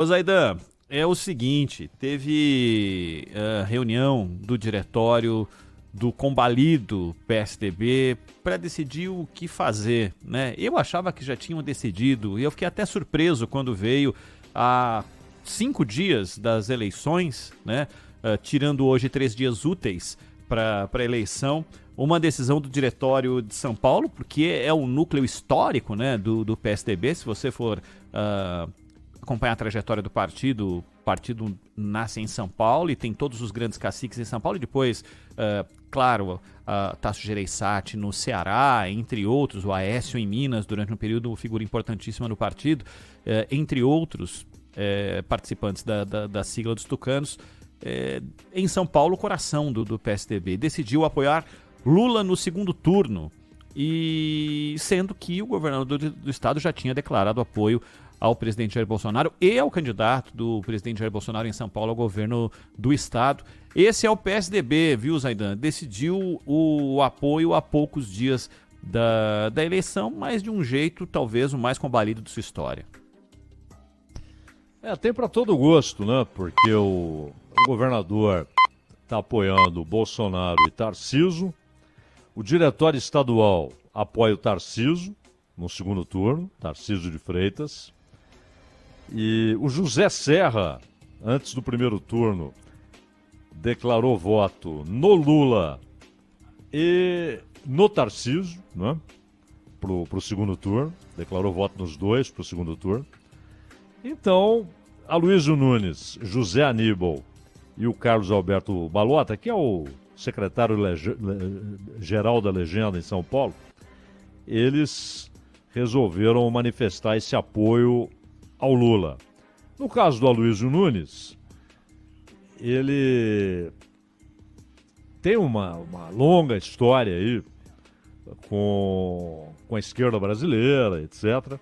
Ô Zaidan, é o seguinte, teve reunião do diretório do combalido PSDB para decidir o que fazer, né? Eu achava que já tinham decidido e eu fiquei até surpreso quando veio há 5 dias das eleições, né? Tirando hoje 3 dias úteis para a eleição, uma decisão do diretório de São Paulo, porque é o núcleo histórico, né, do PSDB. Se você for acompanhar a trajetória do partido, o partido nasce em São Paulo e tem todos os grandes caciques em São Paulo, e depois, claro, Tasso Gereissati no Ceará, entre outros, o Aécio em Minas, durante um período, figura importantíssima no partido, entre outros participantes da sigla dos tucanos. Em São Paulo, o coração do PSDB decidiu apoiar Lula no segundo turno, e sendo que o governador do estado já tinha declarado apoio ao presidente Jair Bolsonaro e ao candidato do presidente Jair Bolsonaro em São Paulo ao governo do estado. Esse é o PSDB, viu, Zaidan? Decidiu o apoio há poucos dias da eleição, mas de um jeito talvez o mais combalido de sua história. Tem para todo gosto, né? Porque o governador está apoiando Bolsonaro e Tarcísio, o diretório estadual apoia o Tarcísio no segundo turno, Tarcísio de Freitas, e o José Serra, antes do primeiro turno, declarou voto no Lula e no Tarcísio, né? Pro segundo turno, declarou voto nos dois pro segundo turno. Então, Aloysio Nunes, José Aníbal e o Carlos Alberto Balota, que é o secretário-geral da Legenda em São Paulo, eles resolveram manifestar esse apoio ao Lula. No caso do Aloysio Nunes, ele tem uma longa história aí com a esquerda brasileira, etc.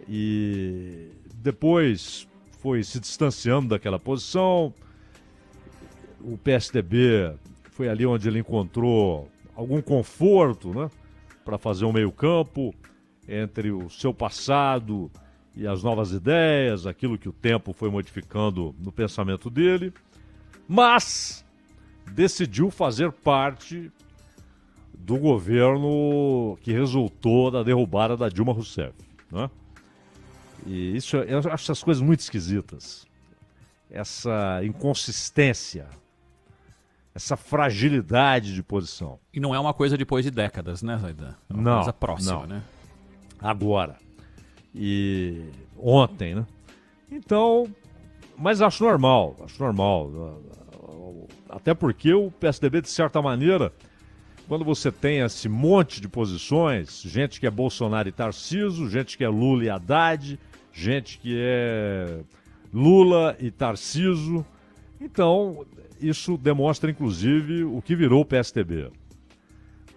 E depois foi se distanciando daquela posição. O PSDB foi ali onde ele encontrou algum conforto, né, para fazer um meio-campo entre o seu passado e as novas ideias, aquilo que o tempo foi modificando no pensamento dele, mas decidiu fazer parte do governo que resultou da derrubada da Dilma Rousseff, né? E isso, eu acho essas coisas muito esquisitas. Essa inconsistência, essa fragilidade de posição. E não é uma coisa depois de décadas, né, Zaidan? É uma coisa próxima, né? Agora. E ontem, né? Então, mas acho normal. Até porque o PSDB, de certa maneira, quando você tem esse monte de posições, gente que é Bolsonaro e Tarcísio, gente que é Lula e Haddad, gente que é Lula e Tarcísio, então isso demonstra, inclusive, o que virou o PSDB.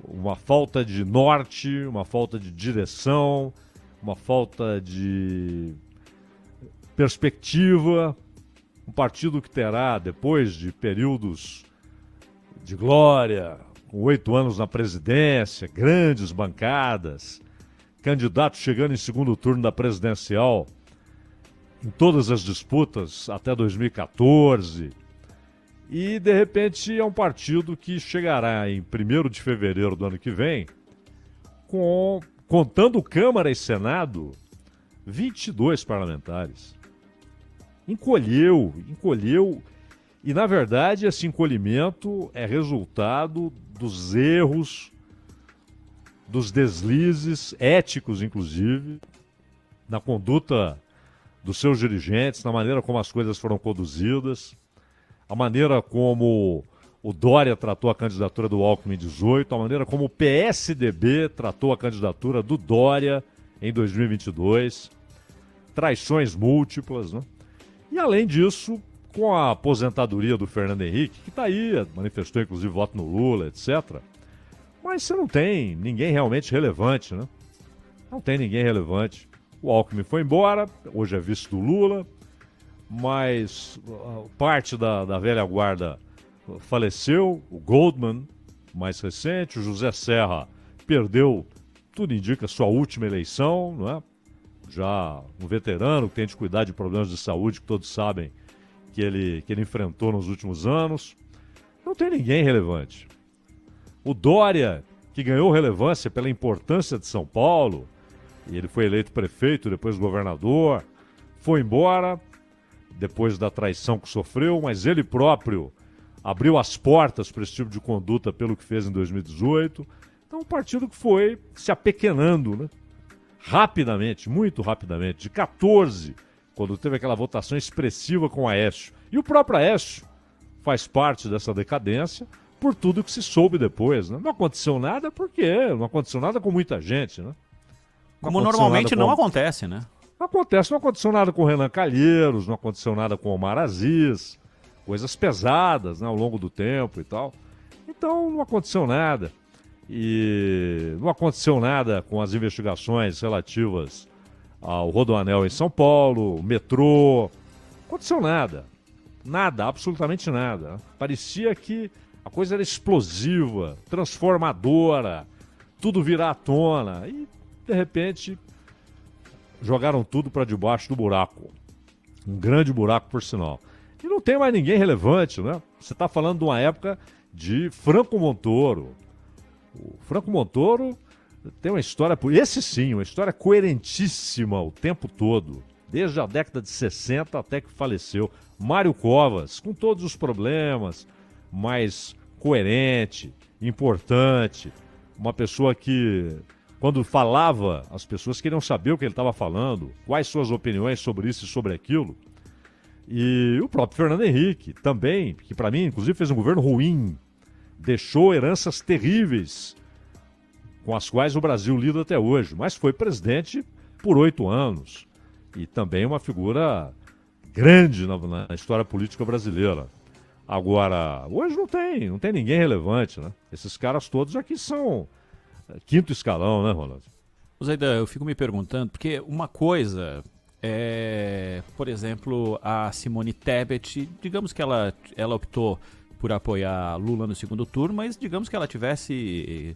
Uma falta de norte, uma falta de direção, uma falta de perspectiva. Um partido que terá, depois de períodos de glória, com 8 anos na presidência, grandes bancadas, candidato chegando em segundo turno da presidencial em todas as disputas até 2014. E, de repente, é um partido que chegará em 1º de fevereiro do ano que vem, contando Câmara e Senado, 22 parlamentares. Encolheu. E, na verdade, esse encolhimento é resultado dos erros, dos deslizes éticos, inclusive, na conduta dos seus dirigentes, na maneira como as coisas foram conduzidas, a maneira como o Dória tratou a candidatura do Alckmin em 2018, a maneira como o PSDB tratou a candidatura do Dória em 2022, traições múltiplas, né? E, além disso, com a aposentadoria do Fernando Henrique, que está aí, manifestou inclusive voto no Lula, etc. Mas você não tem ninguém realmente relevante, né? Não tem ninguém relevante. O Alckmin foi embora, hoje é vice do Lula, mas parte da velha guarda faleceu, o Goldman, mais recente, o José Serra perdeu, tudo indica, sua última eleição, não é? já um veterano que tem de cuidar de problemas de saúde que todos sabem que ele enfrentou nos últimos anos. Não tem ninguém relevante. O Dória, que ganhou relevância pela importância de São Paulo, e ele foi eleito prefeito, depois governador, foi embora, depois da traição que sofreu, mas ele próprio abriu as portas para esse tipo de conduta pelo que fez em 2018. Então, um partido que foi se apequenando, né? Rapidamente, muito rapidamente, de 14, quando teve aquela votação expressiva com o Aécio. E o próprio Aécio faz parte dessa decadência por tudo que se soube depois, né? Não aconteceu nada porque não aconteceu nada com muita gente, né? Como normalmente não acontece, né? Não aconteceu nada com o Renan Calheiros, não aconteceu nada com o Omar Aziz, coisas pesadas, né, ao longo do tempo e tal. Então não aconteceu nada. E não aconteceu nada com as investigações relativas ao Rodoanel em São Paulo, o metrô. Não aconteceu nada. Nada, absolutamente nada. Parecia que a coisa era explosiva, transformadora, tudo virar à tona. E, de repente, jogaram tudo para debaixo do buraco. Um grande buraco, por sinal. E não tem mais ninguém relevante, né? Você está falando de uma época de Franco Montoro. O Franco Montoro tem uma história, esse sim, uma história coerentíssima o tempo todo, desde a década de 60 até que faleceu. Mário Covas, com todos os problemas, mas coerente, importante, uma pessoa que, quando falava, as pessoas queriam saber o que ele estava falando, quais suas opiniões sobre isso e sobre aquilo. E o próprio Fernando Henrique, também, que para mim, inclusive, fez um governo ruim, deixou heranças terríveis com as quais o Brasil lida até hoje, mas foi presidente por 8 anos e também uma figura grande na história política brasileira. Agora, hoje não tem ninguém relevante, né? Esses caras todos aqui são quinto escalão, né, Rolando? Zaidan, eu fico me perguntando, porque uma coisa por exemplo, a Simone Tebet, digamos que ela optou por apoiar Lula no segundo turno, mas digamos que ela tivesse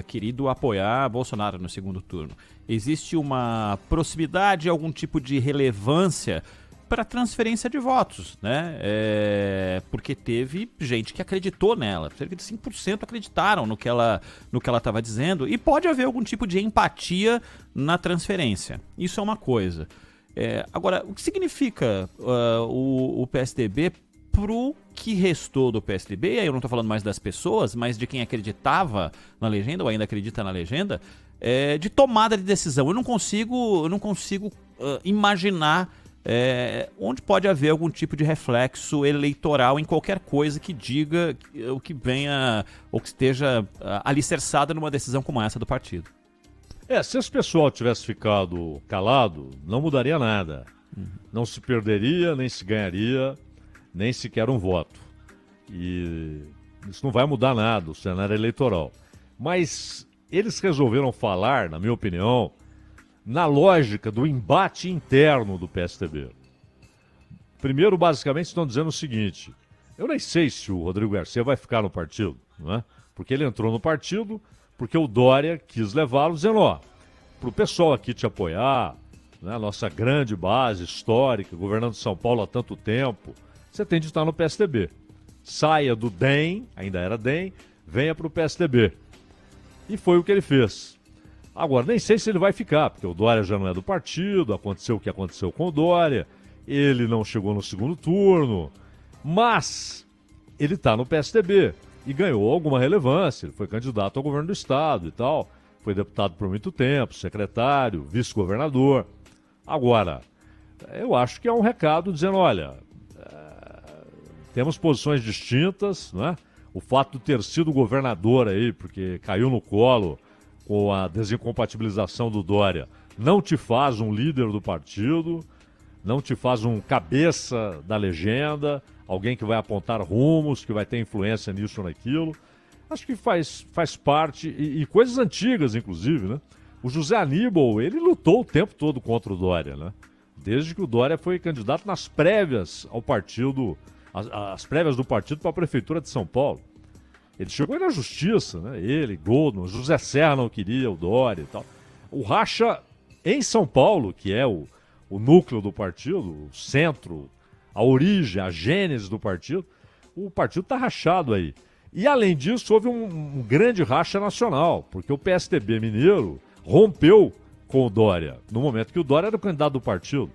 querido apoiar Bolsonaro no segundo turno. Existe uma proximidade, algum tipo de relevância para transferência de votos, né? Porque teve gente que acreditou nela, cerca de 5% acreditaram no que ela estava dizendo, e pode haver algum tipo de empatia na transferência. Isso é uma coisa. Agora, o que significa o PSDB pro que restou do PSDB? E aí eu não estou falando mais das pessoas, mas de quem acreditava na legenda, ou ainda acredita na legenda, de tomada de decisão. Eu não consigo imaginar onde pode haver algum tipo de reflexo eleitoral em qualquer coisa que diga o que venha ou que esteja alicerçada numa decisão como essa do partido. Se esse pessoal tivesse ficado calado, não mudaria nada. Não se perderia, nem se ganharia, nem sequer um voto. E isso não vai mudar nada, o cenário eleitoral. Mas eles resolveram falar, na minha opinião, na lógica do embate interno do PSDB. Primeiro, basicamente, estão dizendo o seguinte: eu nem sei se o Rodrigo Garcia vai ficar no partido, não é? Porque ele entrou no partido porque o Dória quis levá-lo, dizendo, para o pessoal aqui te apoiar, né, nossa grande base histórica, governando São Paulo há tanto tempo, você tem de estar no PSDB. Saia do DEM, ainda era DEM, venha para o PSDB. E foi o que ele fez. Agora, nem sei se ele vai ficar, porque o Dória já não é do partido, aconteceu o que aconteceu com o Dória, ele não chegou no segundo turno, mas ele está no PSDB e ganhou alguma relevância, ele foi candidato ao governo do estado e tal, foi deputado por muito tempo, secretário, vice-governador. Agora, eu acho que é um recado dizendo, olha, temos posições distintas, né? O fato de ter sido governador aí, porque caiu no colo com a desincompatibilização do Dória, não te faz um líder do partido, não te faz um cabeça da legenda, alguém que vai apontar rumos, que vai ter influência nisso ou naquilo. Acho que faz parte, e coisas antigas, inclusive, né? O José Aníbal, ele lutou o tempo todo contra o Dória, né? Desde que o Dória foi candidato nas prévias ao partido, as prévias do partido para a Prefeitura de São Paulo. Ele chegou aí na justiça, né? Ele, Goldman, José Serra não queria o Dória e tal. O racha Em São Paulo, que é o núcleo do partido, o centro, a origem, a gênese do partido, o partido está rachado aí. E, além disso, houve um grande racha nacional, porque o PSDB mineiro rompeu com o Dória, no momento que o Dória era o candidato do partido.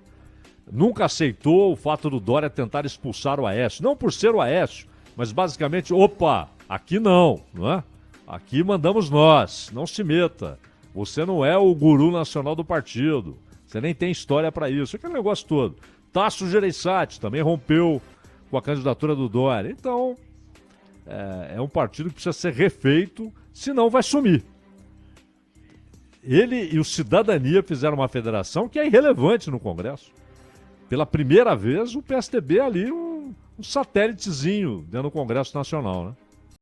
Nunca aceitou o fato do Dória tentar expulsar o Aécio. Não por ser o Aécio, mas basicamente, opa, aqui não é? Aqui mandamos nós, não se meta. Você não é o guru nacional do partido. Você nem tem história para isso. Aquele negócio todo. Tasso Gereissati também rompeu com a candidatura do Dória. Então, é um partido que precisa ser refeito, senão vai sumir. Ele e o Cidadania fizeram uma federação que é irrelevante no Congresso. Pela primeira vez, o PSDB ali um satélitezinho dentro do Congresso Nacional, né?